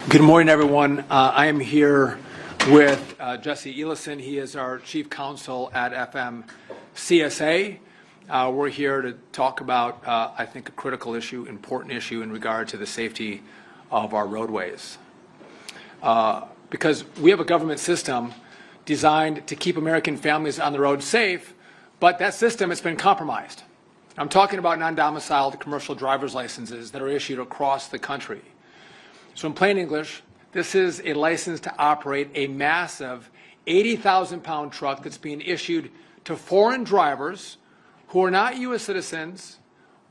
Good morning, everyone. I am here with Jesse Ellison. He is our Chief Counsel at FMCSA. We're here to talk about, I think, a critical issue, important issue in regard to the safety of our roadways. Because we have a government system designed to keep American families on the road safe, but that system has been compromised. I'm talking about non-domiciled commercial driver's licenses that are issued across the country. So in plain English, this is a license to operate a massive 80,000-pound truck that's being issued to foreign drivers who are not U.S. citizens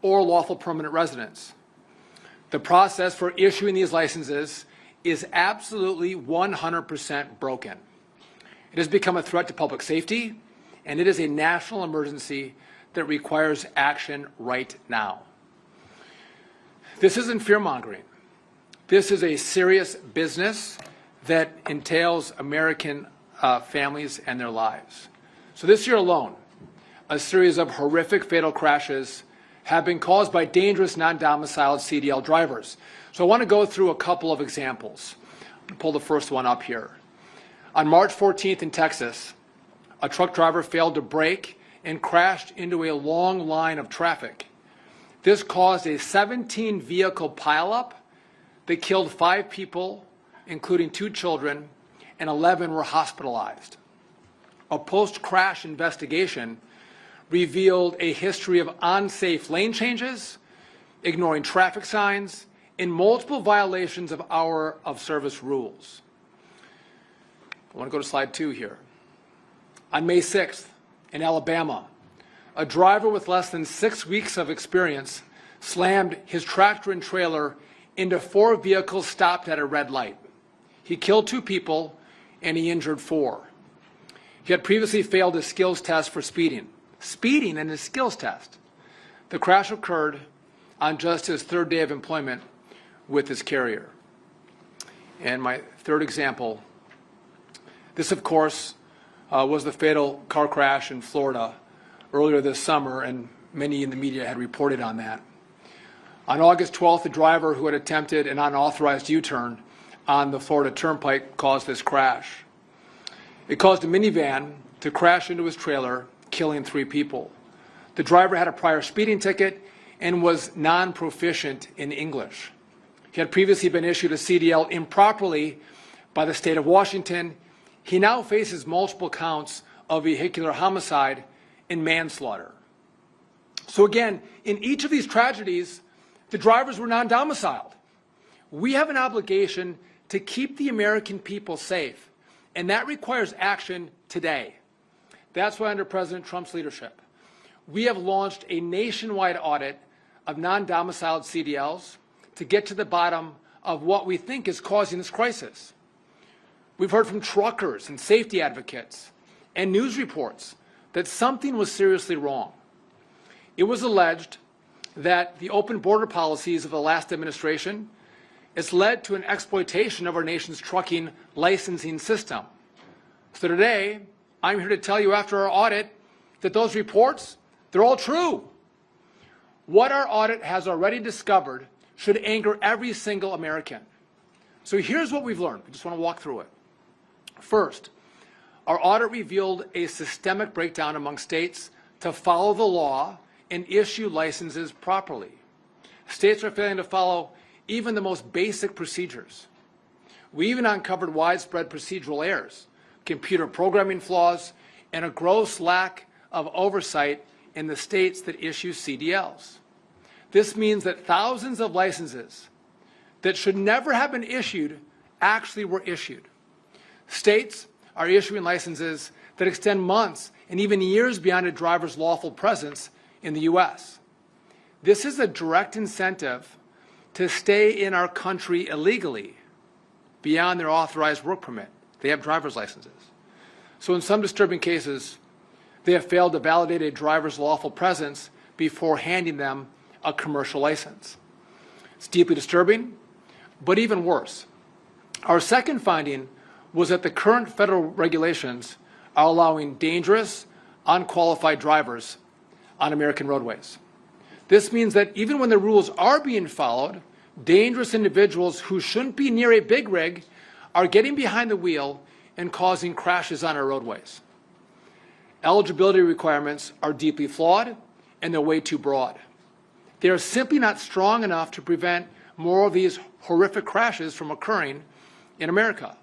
or lawful permanent residents. The process for issuing these licenses is absolutely 100% broken. It has become a threat to public safety, and it is a national emergency that requires action right now. This isn't fear-mongering. This is a serious business that entails American families and their lives. So this year alone, a series of horrific fatal crashes have been caused by dangerous non-domiciled CDL drivers. So I want to go through a couple of examples. I'll pull the first one up here. On March 14th in Texas, a truck driver failed to brake and crashed into a long line of traffic. This caused a 17-vehicle pileup that killed 5 people, including 2 children, and 11 were hospitalized. A post-crash investigation revealed a history of unsafe lane changes, ignoring traffic signs, and multiple violations of hour of service rules. I want to go to slide 2 here. On May 6th in Alabama, a driver with less than 6 weeks of experience slammed his tractor and trailer into 4 vehicles stopped at a red light. He killed 2 people and he injured 4. He had previously failed his skills test for speeding. Speeding and his skills test. The crash occurred on just his 3rd day of employment with his carrier. And my third example, this of course was the fatal car crash in Florida earlier this summer, and many in the media had reported on that. On August 12th, the driver who had attempted an unauthorized U-turn on the Florida Turnpike caused this crash. It caused a minivan to crash into his trailer, killing 3 people. The driver had a prior speeding ticket and was non-proficient in English. He had previously been issued a CDL improperly by the state of Washington. He now faces multiple counts of vehicular homicide and manslaughter. So again, in each of these tragedies, the drivers were non-domiciled. We have an obligation to keep the American people safe, and that requires action today. That's why under President Trump's leadership, we have launched a nationwide audit of non-domiciled CDLs to get to the bottom of what we think is causing this crisis. We've heard from truckers and safety advocates and news reports that something was seriously wrong. It was alleged that the open border policies of the last administration has led to an exploitation of our nation's trucking licensing system. So today, I'm here to tell you after our audit that those reports, they're all true. What our audit has already discovered should anger every single American. So here's what we've learned. I just want to walk through it. First, our audit revealed a systemic breakdown among states to follow the law and issue licenses properly. States are failing to follow even the most basic procedures. We even uncovered widespread procedural errors, computer programming flaws, and a gross lack of oversight in the states that issue CDLs. This means that thousands of licenses that should never have been issued actually were issued. States are issuing licenses that extend months and even years beyond a driver's lawful presence in the U.S. This is a direct incentive to stay in our country illegally beyond their authorized work permit. They have driver's licenses. So in some disturbing cases, they have failed to validate a driver's lawful presence before handing them a commercial license. It's deeply disturbing, but even worse. Our second finding was that the current federal regulations are allowing dangerous, unqualified drivers on American roadways. This means that even when the rules are being followed, dangerous individuals who shouldn't be near a big rig are getting behind the wheel and causing crashes on our roadways. Eligibility requirements are deeply flawed and they're way too broad. They are simply not strong enough to prevent more of these horrific crashes from occurring in America.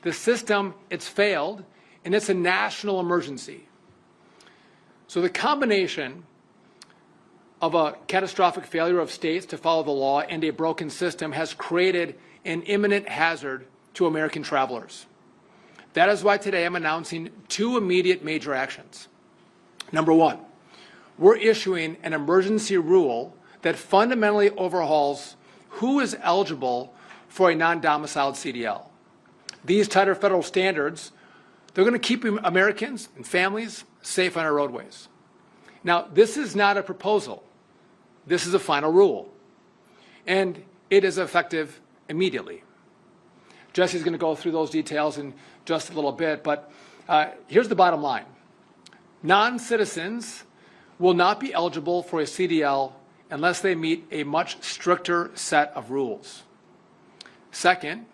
The system, it's failed, and it's a national emergency. So the combination of a catastrophic failure of states to follow the law and a broken system has created an imminent hazard to American travelers. That is why today I'm announcing two immediate major actions. Number one, we're issuing an emergency rule that fundamentally overhauls who is eligible for a non-domiciled CDL. These tighter federal standards, they're going to keep Americans and families safe on our roadways. Now, this is not a proposal. This is a final rule, and it is effective immediately. Jesse's going to go through those details in just a little bit, but here's the bottom line. Non-citizens will not be eligible for a CDL unless they meet a much stricter set of rules. Second,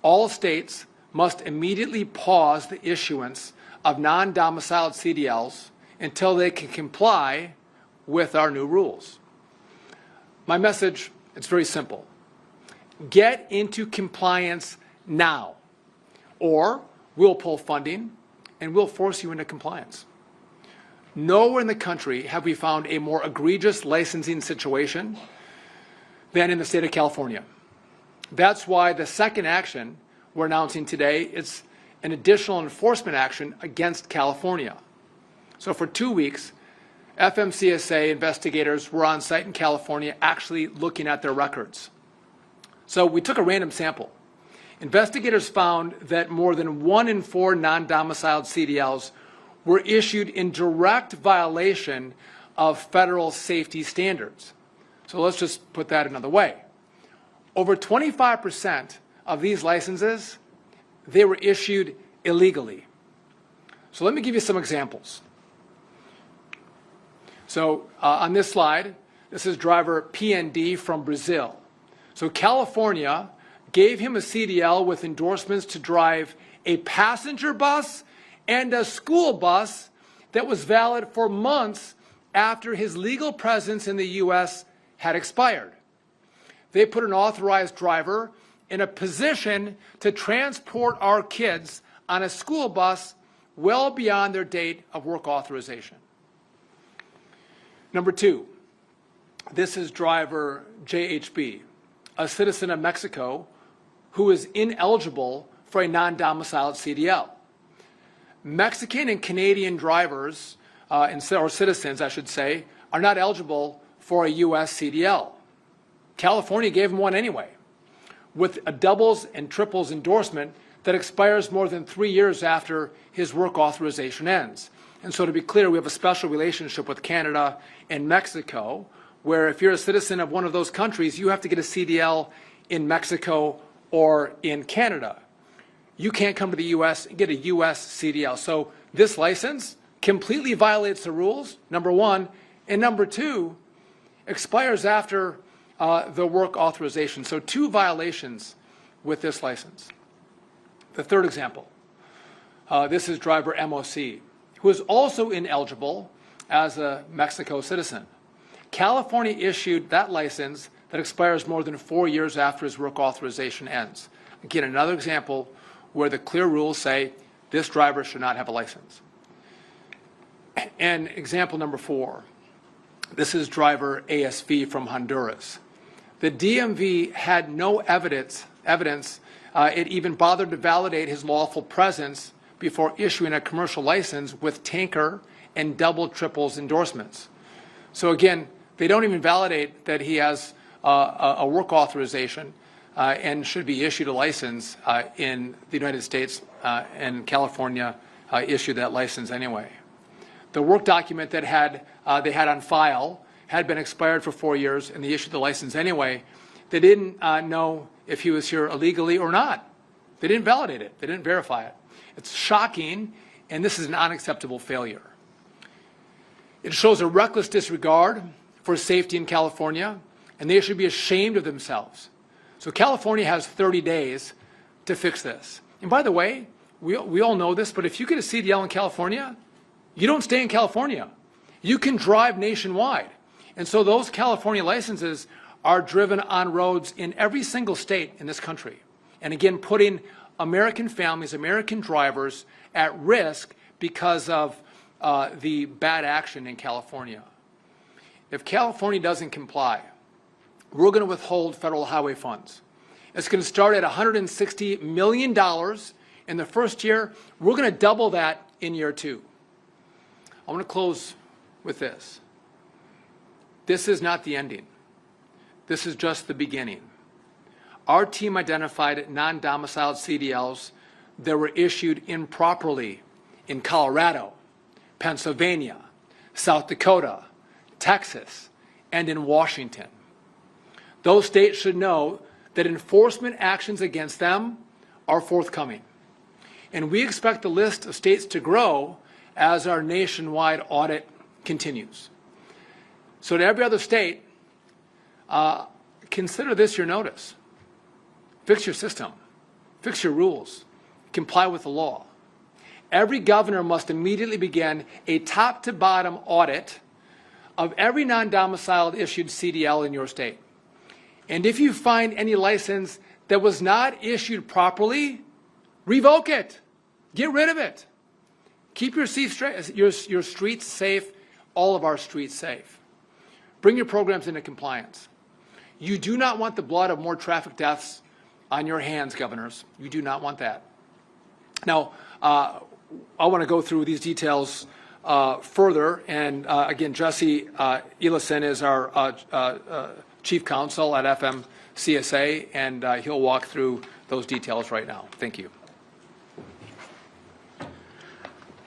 all states must immediately pause the issuance of non-domiciled CDLs until they can comply with our new rules. My message, it's very simple. Get into compliance now, or we'll pull funding and we'll force you into compliance. Nowhere in the country have we found a more egregious licensing situation than in the state of California. That's why the second action we're announcing today is an additional enforcement action against California. So for 2 weeks, FMCSA investigators were on site in California actually looking at their records. So we took a random sample. Investigators found that more than 1 in 4 non-domiciled CDLs were issued in direct violation of federal safety standards. So let's just put that another way. Over 25% of these licenses, they were issued illegally. So let me give you some examples. So on this slide, this is driver PND from Brazil. So California gave him a CDL with endorsements to drive a passenger bus and a school bus that was valid for months after his legal presence in the U.S. had expired. They put an authorized driver in a position to transport our kids on a school bus well beyond their date of work authorization. Number 2, this is driver JHB, a citizen of Mexico who is ineligible for a non-domiciled CDL. Mexican and Canadian drivers, or citizens, I should say, are not eligible for a U.S. CDL. California gave him one anyway, with a doubles and triples endorsement that expires more than 3 years after his work authorization ends. And so to be clear, we have a special relationship with Canada and Mexico, where if you're a citizen of one of those countries, you have to get a CDL in Mexico or in Canada. You can't come to the U.S. and get a U.S. CDL. So this license completely violates the rules, number one, and number two, expires after the work authorization. So 2 violations with this license. The third example, this is driver MOC, who is also ineligible as a Mexico citizen. California issued that license that expires more than 4 years after his work authorization ends. Again, another example where the clear rules say this driver should not have a license. And example number 4, this is driver ASV from Honduras. The DMV had no evidence it even bothered to validate his lawful presence before issuing a commercial license with tanker and double triples endorsements. So again, they don't even validate that he has a work authorization and should be issued a license in the United States, and California issued that license anyway. The work document that they had on file had been expired for 4 years, and they issued the license anyway. They didn't know if he was here illegally or not. They didn't validate it. They didn't verify it. It's shocking, and this is an unacceptable failure. It shows a reckless disregard for safety in California, and they should be ashamed of themselves. So California has 30 days to fix this. And by the way, we all know this, but if you get a CDL in California, you don't stay in California. You can drive nationwide. And so those California licenses are driven on roads in every single state in this country. And again, putting American families, American drivers at risk because of the bad action in California. If California doesn't comply, we're going to withhold federal highway funds. It's going to start at $160 million in the first year. We're going to double that in year 2. I want to close with this. This is not the ending. This is just the beginning. Our team identified non-domiciled CDLs that were issued improperly in Colorado, Pennsylvania, South Dakota, Texas, and in Washington. Those states should know that enforcement actions against them are forthcoming. And we expect the list of states to grow as our nationwide audit continues. So to every other state, consider this your notice. Fix your system. Fix your rules. Comply with the law. Every governor must immediately begin a top-to-bottom audit of every non-domiciled issued CDL in your state. And if you find any license that was not issued properly, revoke it. Get rid of it. Keep your streets safe, all of our streets safe. Bring your programs into compliance. You do not want the blood of more traffic deaths on your hands, governors. You do not want that. Now, I want to go through these details further. And again, Jesse Elison is our Chief Counsel at FMCSA, and he'll walk through those details right now. Thank you.